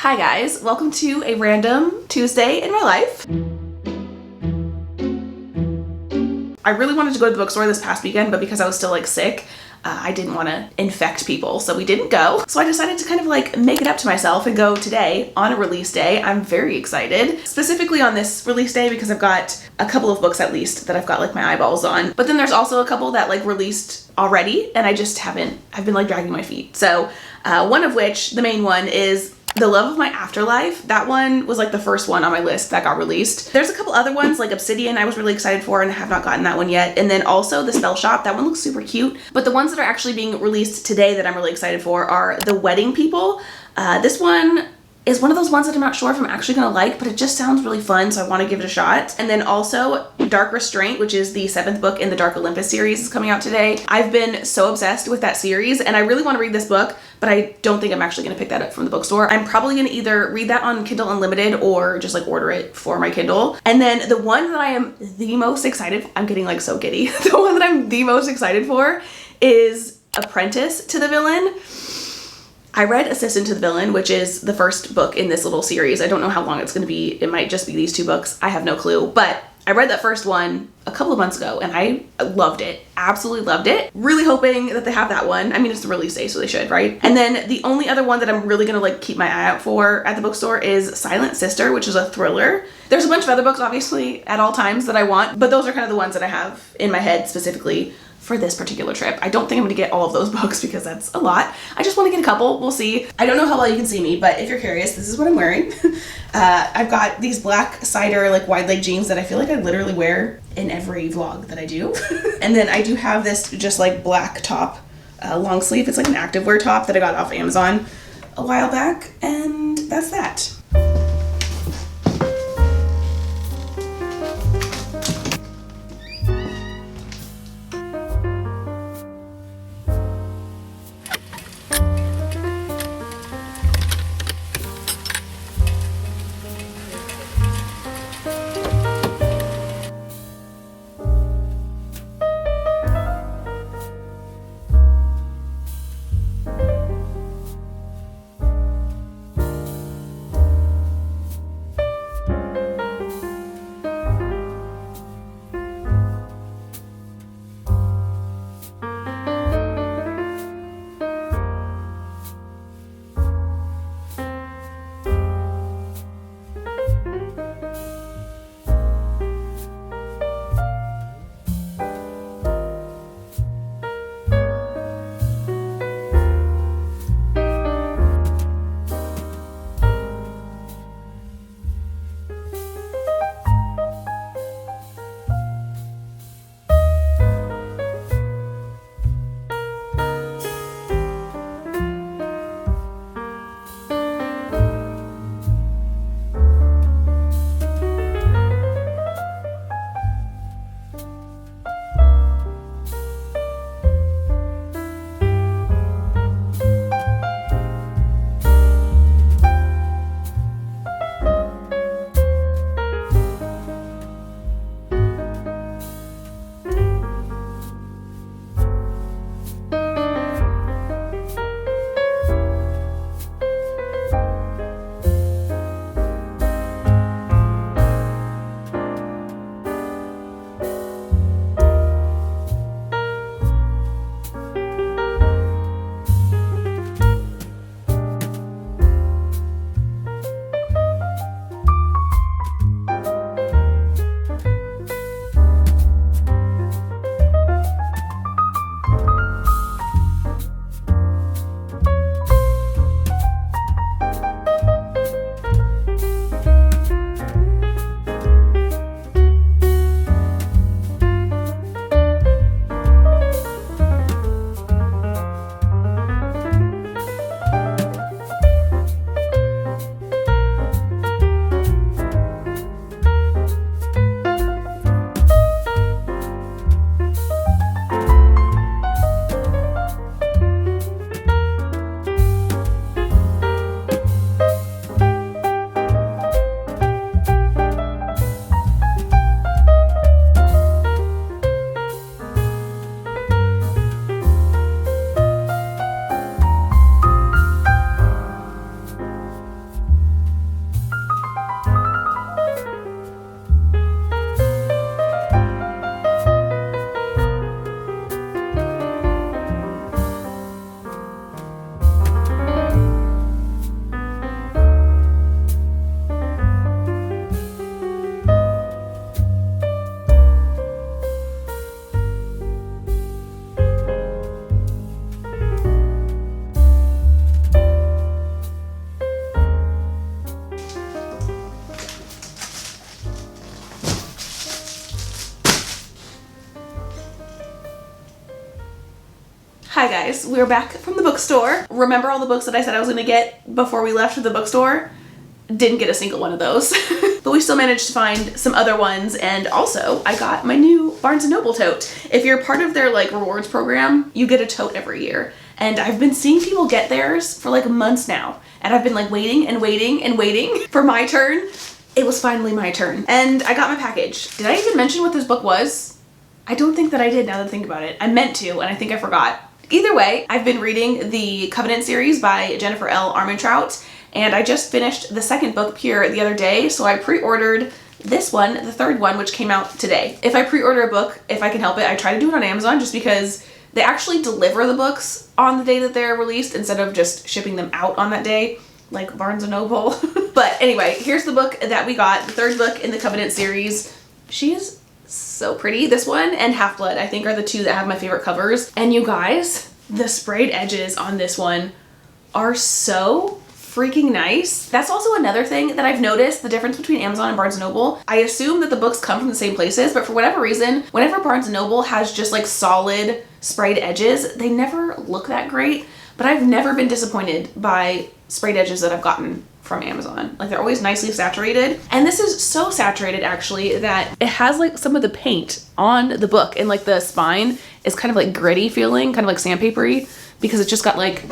Hi guys, welcome to a random Tuesday in my life. I really wanted to go to the bookstore this past weekend, but because I was still sick, I didn't want to infect people, so we didn't go. So I decided to kind of make it up to myself and go today on a release day. I'm very excited, specifically on this release day because I've got a couple of books at least that I've got my eyeballs on. But then there's also a couple that released already and I just haven't, I've been dragging my feet. So one of which, the main one, is The Love of My Afterlife. That one was the first one on my list that got released. There's a couple other ones Obsidian I was really excited for and I have not gotten that one yet. And then also The Spell Shop, that one looks super cute. But the ones that are actually being released today that I'm really excited for are The Wedding People. This one is one of those ones that I'm not sure if I'm actually gonna like, but it just sounds really fun, so I wanna give it a shot. And then also Dark Restraint, which is the 7th book in the Dark Olympus series, is coming out today. I've been so obsessed with that series and I really wanna read this book, but I don't think I'm actually gonna pick that up from the bookstore. I'm probably gonna either read that on Kindle Unlimited or just order it for my Kindle. And then the one that I am the most excited for, I'm getting so giddy. The one that I'm the most excited for is Apprentice to the Villain. I read Assistant to the Villain, which is the first book in this little series. I don't know how long it's going to be. It might just be these 2 books. I have no clue. But I read that first one a couple of months ago and I loved it. Absolutely loved it. Really hoping that they have that one. I mean, it's the release day, so they should, right? And then the only other one that I'm really going to keep my eye out for at the bookstore is Silent Sister, which is a thriller. There's a bunch of other books, obviously, at all times that I want, but those are kind of the ones that I have in my head specifically for this particular trip. I don't think I'm gonna get all of those books because that's a lot. I just want to get a couple. We'll see. I don't know how well you can see me, but if you're curious, this is what I'm wearing. I've got these black cider wide leg jeans that I feel I literally wear in every vlog that I do. And then I do have this just black top, long sleeve. It's an activewear top that I got off Amazon a while back, and that's that. Hi guys, we're back from the bookstore. Remember all the books that I said I was gonna get before we left for the bookstore? Didn't get a single one of those. But we still managed to find some other ones, and also I got my new Barnes & Noble tote. If you're part of their like rewards program, you get a tote every year. And I've been seeing people get theirs for like months now. And I've been like waiting and waiting and waiting for my turn. It was finally my turn. And I got my package. Did I even mention what this book was? I don't think that I did now that I think about it. I meant to, and I think I forgot. Either way, I've been reading the Covenant series by Jennifer L. Armentrout, and I just finished the second book, Pure, the other day, so I pre-ordered this one, the third one, which came out today. If I pre-order a book, if I can help it, I try to do it on Amazon just because they actually deliver the books on the day that they're released instead of just shipping them out on that day, like Barnes & Noble. But anyway, here's the book that we got, the third book in the Covenant series. She is so pretty. This one and Half-Blood, I think, are the two that have my favorite covers. And you guys, the sprayed edges on this one are so freaking nice. That's also another thing that I've noticed, the difference between Amazon and Barnes & Noble. I assume that the books come from the same places, but for whatever reason, whenever Barnes & Noble has just like solid sprayed edges, they never look that great. But I've never been disappointed by sprayed edges that I've gotten from Amazon. Like, they're always nicely saturated. And this is so saturated actually that it has like some of the paint on the book, and like the spine is kind of like gritty feeling, kind of like sandpapery, because it's just got like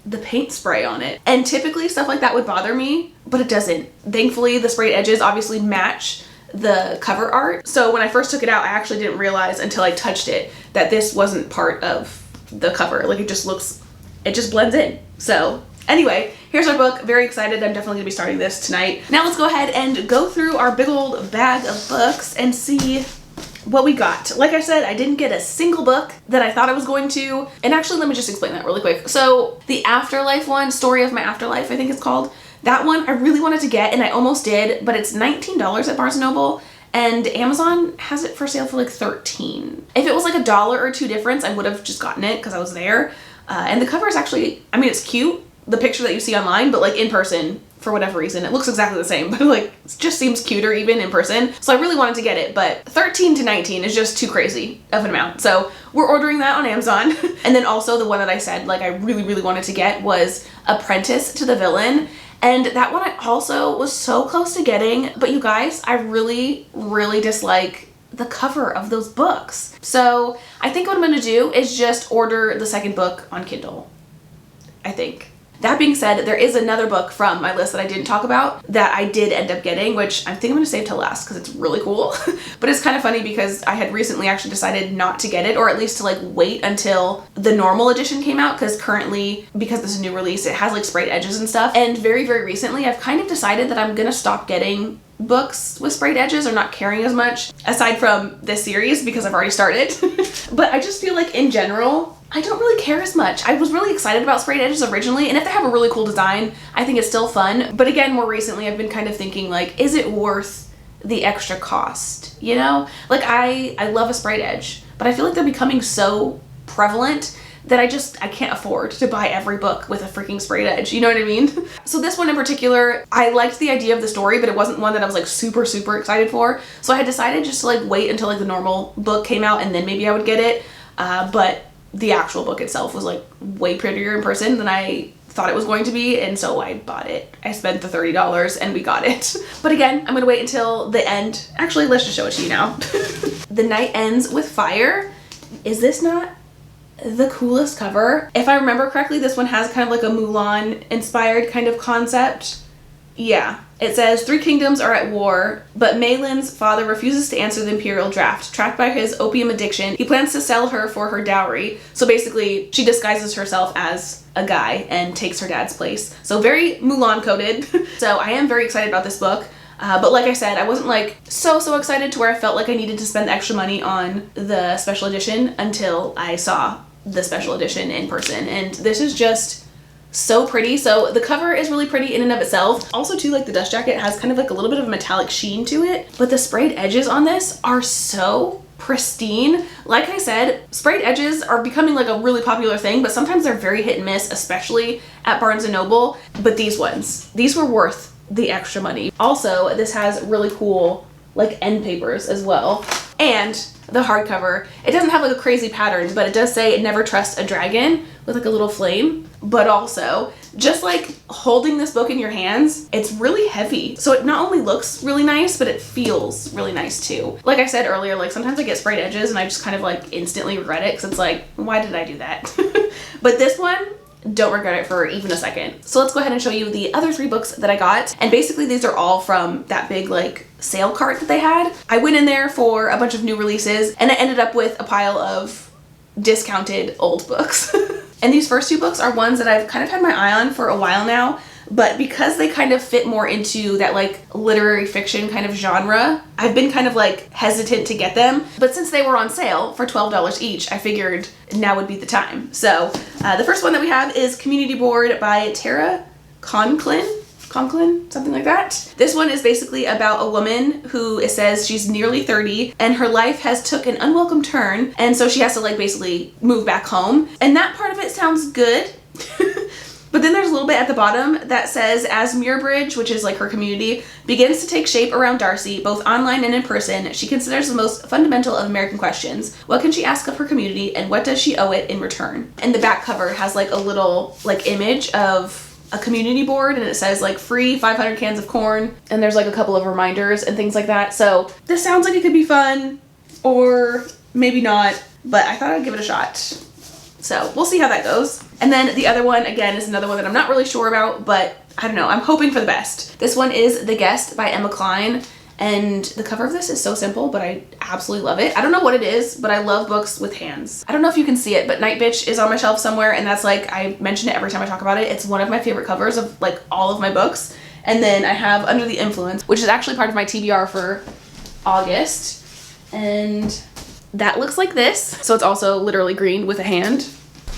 the paint spray on it. And typically stuff like that would bother me, but it doesn't. Thankfully, the sprayed edges obviously match the cover art. So when I first took it out, I actually didn't realize until I touched it that this wasn't part of the cover. Like, it just blends in. So anyway, here's our book. Very excited. I'm definitely gonna be starting this tonight. Now let's go ahead and go through our big old bag of books and see what we got. Like I said, I didn't get a single book that I thought I was going to. And actually, let me just explain that really quick. So the Afterlife one, Story of My Afterlife, I think it's called. That one I really wanted to get, and I almost did, but it's $19 at Barnes & Noble, and Amazon has it for sale for like $13. If it was like $1 or $2 difference, I would have just gotten it because I was there. And the cover is actually, I mean, it's cute, the picture that you see online, but like in person, for whatever reason, it looks exactly the same, but like it just seems cuter even in person. So I really wanted to get it, but 13 to 19 is just too crazy of an amount. So we're ordering that on Amazon. And then also the one that I said like I really, really wanted to get was Apprentice to the Villain. And that one I also was so close to getting, but you guys, I really, really dislike the cover of those books. So I think what I'm gonna do is just order the second book on Kindle, I think. That being said, there is another book from my list that I didn't talk about that I did end up getting, which I think I'm gonna save till last because it's really cool. But it's kind of funny because I had recently actually decided not to get it, or at least to like wait until the normal edition came out, because currently, because this is a new release, it has like sprayed edges and stuff. And very, very recently, I've kind of decided that I'm gonna stop getting books with sprayed edges, or not caring as much, aside from this series because I've already started. But I just feel like in general, I don't really care as much. I was really excited about sprayed edges originally, and if they have a really cool design, I think it's still fun. But again, more recently, I've been kind of thinking like, is it worth the extra cost? You know? Like I love a sprayed edge, but I feel like they're becoming so prevalent that I can't afford to buy every book with a freaking sprayed edge, you know what I mean? So this one in particular, I liked the idea of the story, but it wasn't one that I was like super, super excited for. So I had decided just to like wait until like the normal book came out and then maybe I would get it. But the actual book itself was like way prettier in person than I thought it was going to be, and so I bought it. I spent the $30 and we got it. But again, I'm gonna wait until the end. Actually, let's just show it to you now. The Night Ends with Fire. Is this not the coolest cover? If I remember correctly, this one has kind of like a Mulan inspired kind of concept. Yeah, it says 3 kingdoms are at war, but Maylin's father refuses to answer the imperial draft. Trapped by his opium addiction, he plans to sell her for her dowry. So basically, she disguises herself as a guy and takes her dad's place. So very Mulan coded. So I am very excited about this book. But like I said, I wasn't like so excited to where I felt like I needed to spend extra money on the special edition until I saw the special edition in person. And this is just so pretty. So the cover is really pretty in and of itself. Also too, like the dust jacket has kind of like a little bit of a metallic sheen to it, but the sprayed edges on this are so pristine. Like I said, sprayed edges are becoming like a really popular thing, but sometimes they're very hit and miss, especially at Barnes & Noble. But these were worth the extra money. Also, this has really cool like end papers as well. And the hardcover, it doesn't have like a crazy pattern, but it does say never trust a dragon with like a little flame. But also, just like holding this book in your hands, it's really heavy. So it not only looks really nice, but it feels really nice too. Like I said earlier, like sometimes I get sprayed edges and I just kind of like instantly regret it because it's like, why did I do that? But this one, don't regret it for even a second. So let's go ahead and show you the other 3 books that I got. And basically these are all from that big like sale cart that they had. I went in there for a bunch of new releases and I ended up with a pile of discounted old books. And these first 2 books are ones that I've kind of had my eye on for a while now, but because they kind of fit more into that like literary fiction kind of genre, I've been kind of like hesitant to get them. But since they were on sale for $12 each, I figured now would be the time. So the first one that we have is Community Board by Tara Conklin, something like that. This one is basically about a woman who, it says she's nearly 30 and her life has took an unwelcome turn, and so she has to like basically move back home. And that part of it sounds good. But then there's a little bit at the bottom that says, as Muirbridge, which is like her community, begins to take shape around Darcy, both online and in person, she considers the most fundamental of American questions. What can she ask of her community and what does she owe it in return? And the back cover has like a little like image of a community board and it says like free 500 cans of corn, and there's like a couple of reminders and things like that. So this sounds like it could be fun, or maybe not, but I thought I'd give it a shot. So we'll see how that goes. And then the other one, again, is another one that I'm not really sure about, but I don't know, I'm hoping for the best. This one is The Guest by Emma Cline. And the cover of this is so simple, but I absolutely love it. I don't know what it is, but I love books with hands. I don't know if you can see it, but Night Bitch is on my shelf somewhere, and that's like, I mention it every time I talk about it. It's one of my favorite covers of like all of my books. And then I have Under the Influence, which is actually part of my TBR for August. And that looks like this. So it's also literally green with a hand.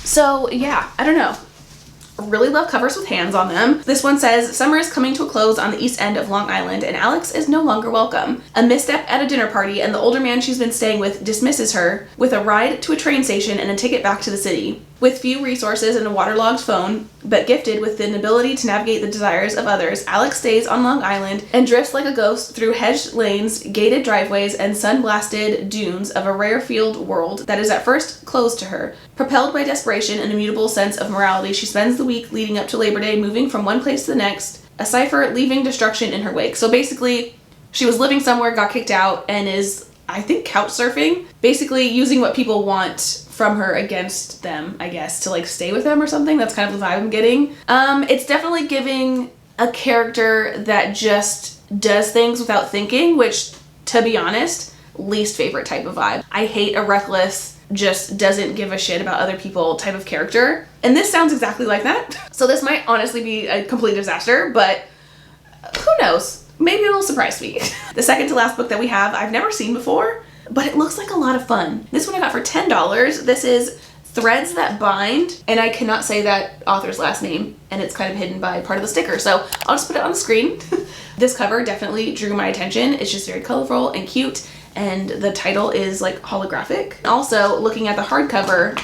So yeah, I don't know. Really love covers with hands on them. This one says, summer is coming to a close on the east end of Long Island and Alex is no longer welcome. A misstep at a dinner party and the older man she's been staying with dismisses her with a ride to a train station and a ticket back to the city. With few resources and a waterlogged phone, but gifted with an ability to navigate the desires of others, Alex stays on Long Island and drifts like a ghost through hedged lanes, gated driveways, and sun-blasted dunes of a rare-field world that is at first closed to her. Propelled by desperation and immutable sense of morality, she spends the week leading up to Labor Day moving from one place to the next, a cipher leaving destruction in her wake. So basically, she was living somewhere, got kicked out, and is, I think, couch surfing, basically using what people want from her against them, I guess, to like stay with them or something. That's kind of the vibe I'm getting. It's definitely giving a character that just does things without thinking, which, to be honest, least favorite type of vibe. I hate a reckless, just doesn't give a shit about other people type of character. And this sounds exactly like that. So this might honestly be a complete disaster, but who knows? Maybe it'll surprise me. The second to last book that we have, I've never seen before, but it looks like a lot of fun. This one I got for $10. This is Threads That Bind, and I cannot say that author's last name, and it's kind of hidden by part of the sticker, so I'll just put it on the screen. This cover definitely drew my attention. It's just very colorful and cute, and the title is like holographic. Also, looking at the hardcover,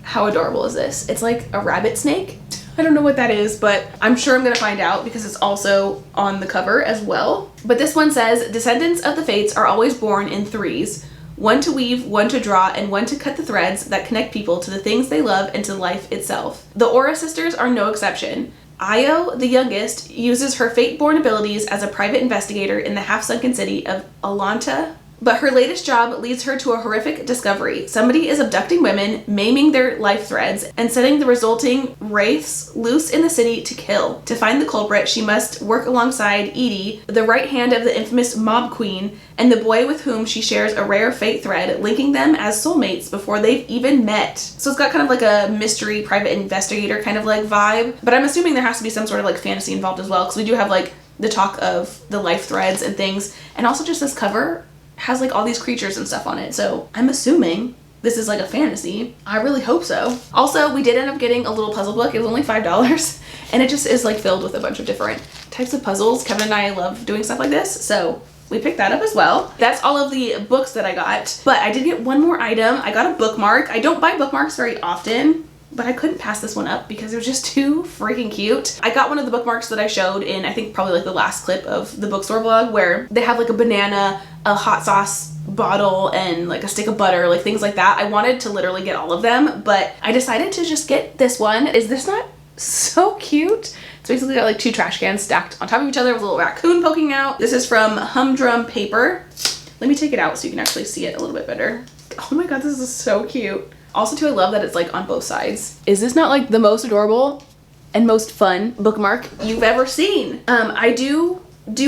how adorable is this? It's like a rabbit snake. I don't know what that is, but I'm sure I'm gonna find out because it's also on the cover as well. But this one says, descendants of the fates are always born in threes. One to weave, one to draw, and one to cut the threads that connect people to the things they love and to life itself. The Aura sisters are no exception. Io, the youngest, uses her fate-born abilities as a private investigator in the half-sunken city of Alanta, but her latest job leads her to a horrific discovery. Somebody is abducting women, maiming their life threads, and setting the resulting wraiths loose in the city to kill. To find the culprit, she must work alongside Edie, the right hand of the infamous mob queen, and the boy with whom she shares a rare fate thread, linking them as soulmates before they've even met. So it's got kind of like a mystery private investigator kind of like vibe, but I'm assuming there has to be some sort of like fantasy involved as well, because we do have like the talk of the life threads and things, and also just this cover has like all these creatures and stuff on it, so I'm assuming this is like a fantasy. I really hope so. Also, we did end up getting a little puzzle book. It was only $5, and it just is like filled with a bunch of different types of puzzles. Kevin and I love doing stuff like this, so we picked that up as well. That's all of the books that I got, but I did get one more item. I got a bookmark. I don't buy bookmarks very often, but I couldn't pass this one up because it was just too freaking cute. I got one of the bookmarks that I showed in, I think, probably like the last clip of the Bookstore vlog, where they have like a banana, a hot sauce bottle and like a stick of butter, like things like that. I wanted to literally get all of them, but I decided to just get this one. Is this not so cute? It's basically got like 2 trash cans stacked on top of each other with a little raccoon poking out. This is from Humdrum Paper. Let me take it out so you can actually see it a little bit better. Oh my god, this is so cute. Also too, I love that it's like on both sides. Is this not like the most adorable and most fun bookmark you've ever seen? I do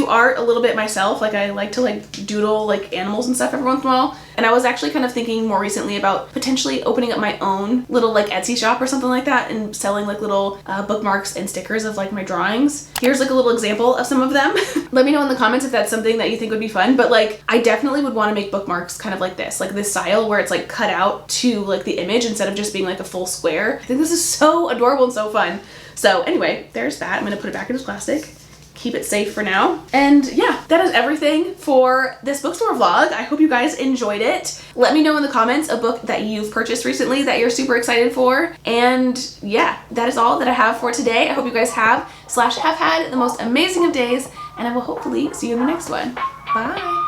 art a little bit myself. Like I like to like doodle like animals and stuff every once in a while. And I was actually kind of thinking more recently about potentially opening up my own little like Etsy shop or something like that and selling like little bookmarks and stickers of like my drawings. Here's like a little example of some of them. Let me know in the comments if that's something that you think would be fun. But like I definitely would want to make bookmarks kind of like this style where it's like cut out to like the image instead of just being like a full square. I think this is so adorable and so fun. So anyway, there's that. I'm gonna put it back in its plastic. Keep it safe for now. And yeah, that is everything for this bookstore vlog. I hope you guys enjoyed it. Let me know in the comments a book that you've purchased recently that you're super excited for. And yeah, that is all that I have for today. I hope you guys have had the most amazing of days, and I will hopefully see you in the next one. Bye.